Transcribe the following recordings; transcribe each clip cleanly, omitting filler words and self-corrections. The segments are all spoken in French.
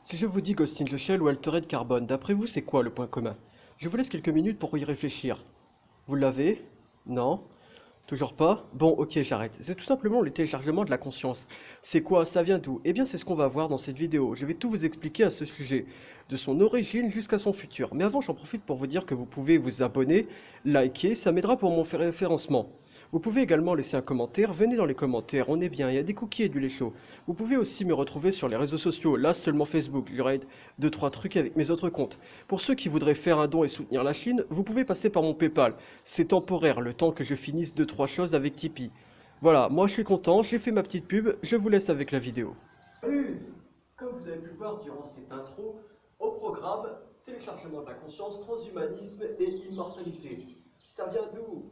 Si je vous dis Ghost in the Shell ou Altered Carbon, d'après vous, c'est quoi le point commun? Je vous laisse quelques minutes pour y réfléchir. Vous l'avez? Non? Toujours pas? Bon, ok, j'arrête. C'est tout simplement le téléchargement de la conscience. C'est quoi? Ça vient d'où? Eh bien, c'est ce qu'on va voir dans cette vidéo. Je vais tout vous expliquer à ce sujet, de son origine jusqu'à son futur. Mais avant, j'en profite pour vous dire que vous pouvez vous abonner, liker, ça m'aidera pour mon référencement. Vous pouvez également laisser un commentaire, venez dans les commentaires, on est bien, il y a des cookies et du lait chaud. Vous pouvez aussi me retrouver sur les réseaux sociaux, là seulement Facebook, j'aurai 2-3 trucs avec mes autres comptes. Pour ceux qui voudraient faire un don et soutenir la Chine, vous pouvez passer par mon PayPal. C'est temporaire, le temps que je finisse 2-3 choses avec Tipeee. Voilà, moi je suis content, j'ai fait ma petite pub, je vous laisse avec la vidéo. Salut! Comme vous avez pu le voir durant cette intro, au programme, téléchargement de la conscience, transhumanisme et immortalité. Ça vient d'où?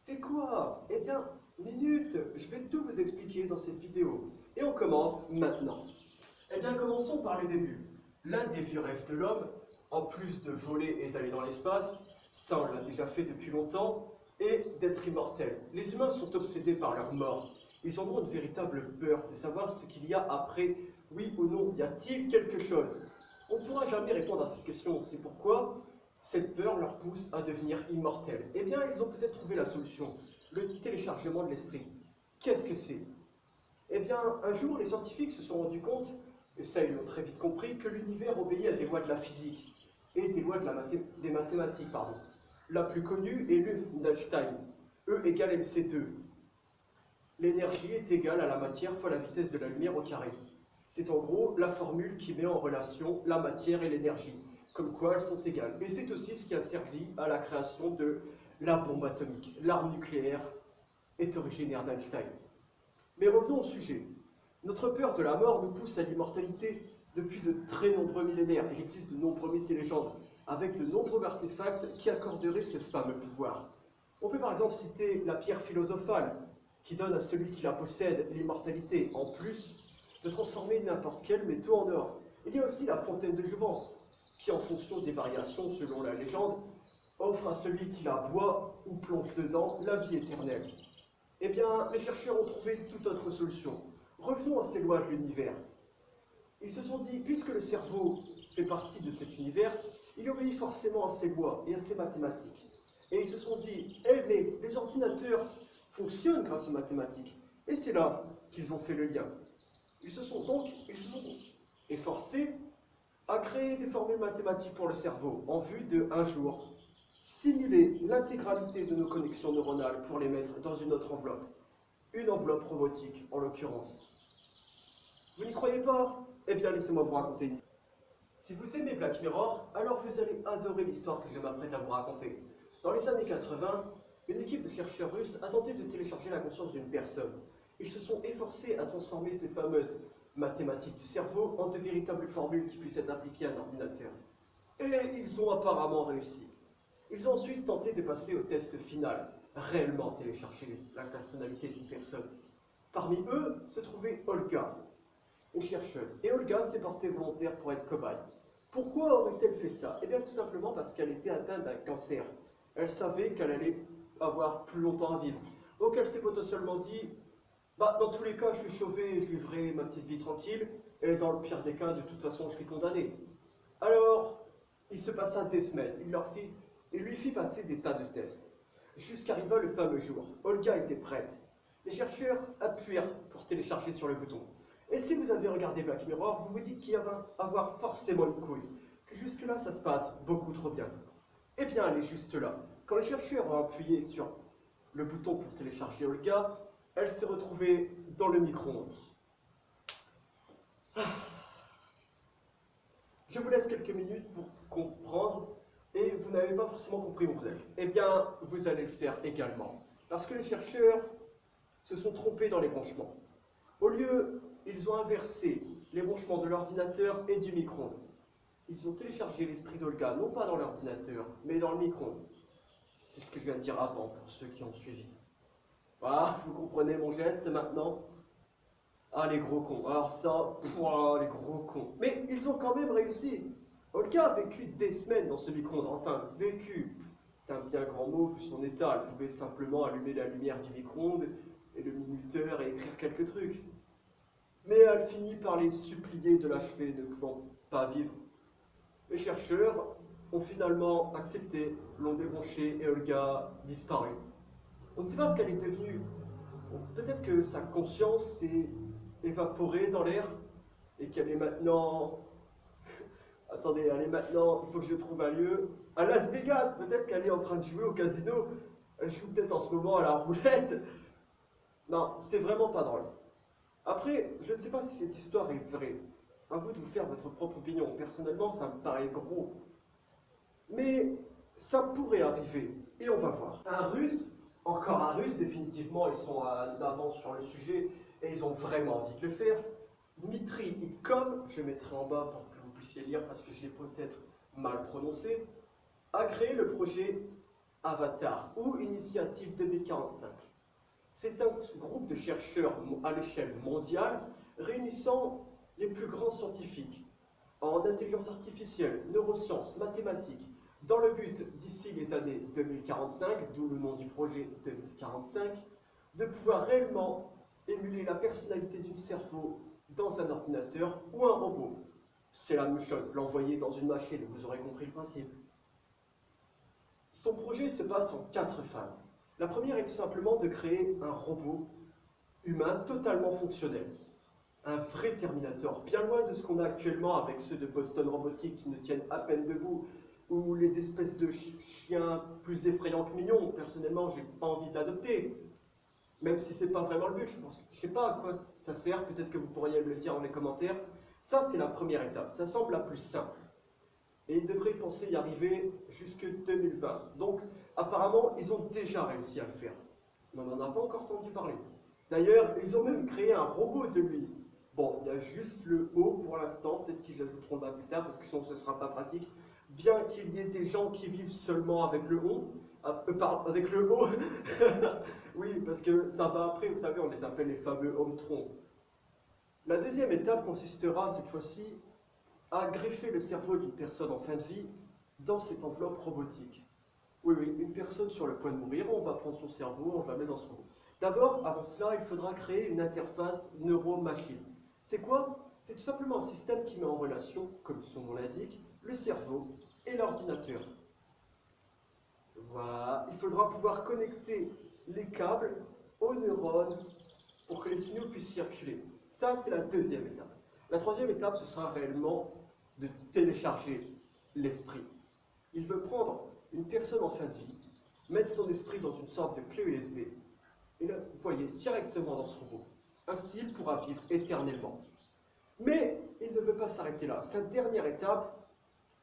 C'est quoi? Eh bien, minute, je vais tout vous expliquer dans cette vidéo. Et on commence maintenant. Eh bien, commençons par le début. L'un des vieux rêves de l'homme, en plus de voler et d'aller dans l'espace, ça on l'a déjà fait depuis longtemps, est d'être immortel. Les humains sont obsédés par leur mort. Ils ont une véritable peur de savoir ce qu'il y a après. Oui ou non, y a-t-il quelque chose? On ne pourra jamais répondre à cette question. C'est pourquoi cette peur leur pousse à devenir immortels. Eh bien, ils ont peut-être trouvé la solution. Le téléchargement de l'esprit. Qu'est-ce que c'est? Eh bien, un jour, les scientifiques se sont rendus compte, et ça ils l'ont très vite compris, que l'univers obéit à des lois de la physique et des lois des mathématiques. Pardon. La plus connue est l'une d'Einstein. E égale mc2. L'énergie est égale à la matière fois la vitesse de la lumière au carré. C'est en gros la formule qui met en relation la matière et l'énergie, comme quoi elles sont égales. Et c'est aussi ce qui a servi à la création de la bombe atomique. L'arme nucléaire est originaire d'Einstein. Mais revenons au sujet. Notre peur de la mort nous pousse à l'immortalité depuis de très nombreux millénaires. Il existe de nombreux mythes et légendes, avec de nombreux artefacts qui accorderaient ce fameux pouvoir. On peut par exemple citer la pierre philosophale, qui donne à celui qui la possède l'immortalité, en plus de transformer n'importe quel métaux en or. Il y a aussi la fontaine de jouvence, qui en fonction des variations selon la légende, offre à celui qui la boit ou plonge dedans la vie éternelle. Eh bien, les chercheurs ont trouvé toute autre solution. Revenons à ces lois de l'univers. Ils se sont dit, puisque le cerveau fait partie de cet univers, il obéit forcément à ses lois et à ses mathématiques. Et ils se sont dit, eh mais les ordinateurs fonctionnent grâce aux mathématiques. Et c'est là qu'ils ont fait le lien. Ils se sont donc efforcés à créer des formules mathématiques pour le cerveau, en vue de, un jour, simuler l'intégralité de nos connexions neuronales pour les mettre dans une autre enveloppe. Une enveloppe robotique, en l'occurrence. Vous n'y croyez pas? Eh bien, laissez-moi vous raconter une histoire. Si vous aimez Black Mirror, alors vous allez adorer l'histoire que je m'apprête à vous raconter. Dans les années 80, une équipe de chercheurs russes a tenté de télécharger la conscience d'une personne. Ils se sont efforcés à transformer ces fameuses mathématiques du cerveau en de véritables formules qui puissent être appliquées à un ordinateur. Et ils ont apparemment réussi. Ils ont ensuite tenté de passer au test final, réellement télécharger la personnalité d'une personne. Parmi eux se trouvait Olga, une chercheuse. Et Olga s'est portée volontaire pour être cobaye. Pourquoi aurait-elle fait ça? Eh bien tout simplement parce qu'elle était atteinte d'un cancer. Elle savait qu'elle allait avoir plus longtemps à vivre. Donc elle s'est potentiellement dit, dans tous les cas je suis sauvée, je vivrai ma petite vie tranquille, et dans le pire des cas, de toute façon je suis condamné. Alors, il se passa des semaines, il lui fit passer des tas de tests. Jusqu'arriva le fameux jour. Olga était prête. Les chercheurs appuyèrent pour télécharger sur le bouton. Et si vous avez regardé Black Mirror, vous vous dites qu'il va avoir forcément une couille, que jusque-là ça se passe beaucoup trop bien. Eh bien, elle est juste là. Quand les chercheurs ont appuyé sur le bouton pour télécharger Olga, elle s'est retrouvée dans le micro-ondes. Je vous laisse quelques minutes pour comprendre, et vous n'avez pas forcément compris où vous êtes. Eh bien, vous allez le faire également. Parce que les chercheurs se sont trompés dans les branchements. Au lieu, ils ont inversé les branchements de l'ordinateur et du micro-ondes. Ils ont téléchargé l'esprit d'Olga, non pas dans l'ordinateur, mais dans le micro-ondes. C'est ce que je viens de dire avant, pour ceux qui ont suivi. Voilà, vous comprenez mon geste maintenant? Ah, les gros cons. Alors ça, les gros cons. Mais ils ont quand même réussi. Olga a vécu des semaines dans ce micro-ondes. Enfin, vécu. C'est un bien grand mot vu son état. Elle pouvait simplement allumer la lumière du micro-ondes et le minuteur et écrire quelques trucs. Mais elle finit par les supplier de l'achever, ne pouvant pas à vivre. Les chercheurs ont finalement accepté, l'ont débranché et Olga disparut. On ne sait pas ce qu'elle est devenue. Bon, peut-être que sa conscience s'est évaporée dans l'air et qu'elle est maintenant... Attendez, elle est maintenant, il faut que je trouve un lieu. À Las Vegas, peut-être qu'elle est en train de jouer au casino. Elle joue peut-être en ce moment à la roulette. Non, c'est vraiment pas drôle. Après, je ne sais pas si cette histoire est vraie. À vous de vous faire votre propre opinion. Personnellement, ça me paraît gros. Mais ça pourrait arriver. Et on va voir. Un Russe, encore un Russe, définitivement, ils sont en avance sur le sujet et ils ont vraiment envie de le faire. Dmitri Itkov, je le mettrai en bas pour que vous puissiez lire parce que je l'ai peut-être mal prononcé, a créé le projet Avatar ou Initiative 2045. C'est un groupe de chercheurs à l'échelle mondiale réunissant les plus grands scientifiques en intelligence artificielle, neurosciences, mathématiques, dans le but, d'ici les années 2045, d'où le nom du projet 2045, de pouvoir réellement émuler la personnalité d'un cerveau dans un ordinateur ou un robot. C'est la même chose, l'envoyer dans une machine, vous aurez compris le principe. Son projet se passe en 4 phases. La première est tout simplement de créer un robot humain totalement fonctionnel. Un vrai Terminator, bien loin de ce qu'on a actuellement avec ceux de Boston Robotics qui ne tiennent à peine debout, ou les espèces de chiens plus effrayants que mignons. Personnellement, j'ai pas envie de l'adopter. Même si c'est pas vraiment le but, je sais pas à quoi ça sert, peut-être que vous pourriez me le dire dans les commentaires. Ça, c'est la première étape, ça semble la plus simple. Et ils devraient penser y arriver jusque 2020. Donc, apparemment, ils ont déjà réussi à le faire. Mais on n'en a pas encore entendu parler. D'ailleurs, ils ont même créé un robot de lui. Bon, il y a juste le O pour l'instant, peut-être qu'ils ajouteront là plus tard, parce que sinon ce ne sera pas pratique. Bien qu'il y ait des gens qui vivent seulement avec le O, avec le O, oui, parce que ça va après, vous savez, on les appelle les fameux homme-troncs. La deuxième étape consistera cette fois-ci à greffer le cerveau d'une personne en fin de vie dans cette enveloppe robotique. Oui, oui, une personne sur le point de mourir, on va prendre son cerveau, on va le mettre dans ce robot. D'abord, avant cela, il faudra créer une interface neuro-machine. C'est quoi? C'est tout simplement un système qui met en relation, comme son nom l'indique, le cerveau et l'ordinateur. Voilà, il faudra pouvoir connecter les câbles aux neurones pour que les signaux puissent circuler. Ça, c'est la deuxième étape. La troisième étape, ce sera réellement de télécharger l'esprit. Il veut prendre une personne en fin de vie, mettre son esprit dans une sorte de clé USB, et le voyez directement dans son robot. Ainsi, il pourra vivre éternellement. Mais il ne veut pas s'arrêter là. Sa dernière étape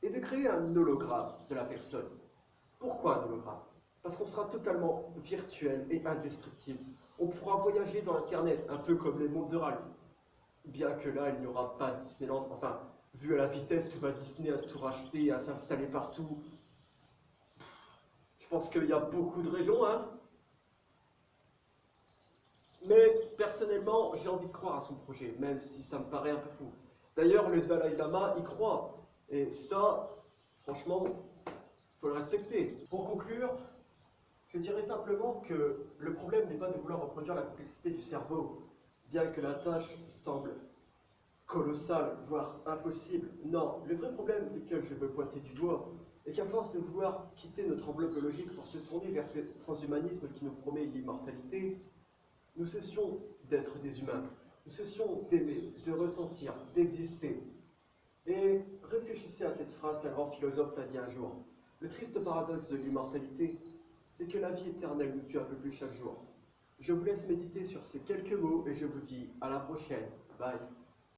est de créer un hologramme de la personne. Pourquoi un hologramme? Parce qu'on sera totalement virtuel et indestructible. On pourra voyager dans Internet, un peu comme les mondes de Ralph. Bien que là, il n'y aura pas Disneyland. Enfin, vu à la vitesse où va Disney à tout racheter et à s'installer partout, je pense qu'il y a beaucoup de régions, hein. Mais personnellement, j'ai envie de croire à son projet, même si ça me paraît un peu fou. D'ailleurs, le Dalai Lama y croit. Et ça, franchement, il faut le respecter. Pour conclure, je dirais simplement que le problème n'est pas de vouloir reproduire la complexité du cerveau, bien que la tâche semble colossale, voire impossible. Non, le vrai problème duquel je veux pointer du doigt est qu'à force de vouloir quitter notre enveloppe biologique pour se tourner vers ce transhumanisme qui nous promet l'immortalité, nous cessions d'être des humains, nous cessions d'aimer, de ressentir, d'exister. Et réfléchissez à cette phrase qu'un grand philosophe t'a dit un jour. Le triste paradoxe de l'immortalité, c'est que la vie éternelle nous tue un peu plus chaque jour. Je vous laisse méditer sur ces quelques mots et je vous dis à la prochaine. Bye.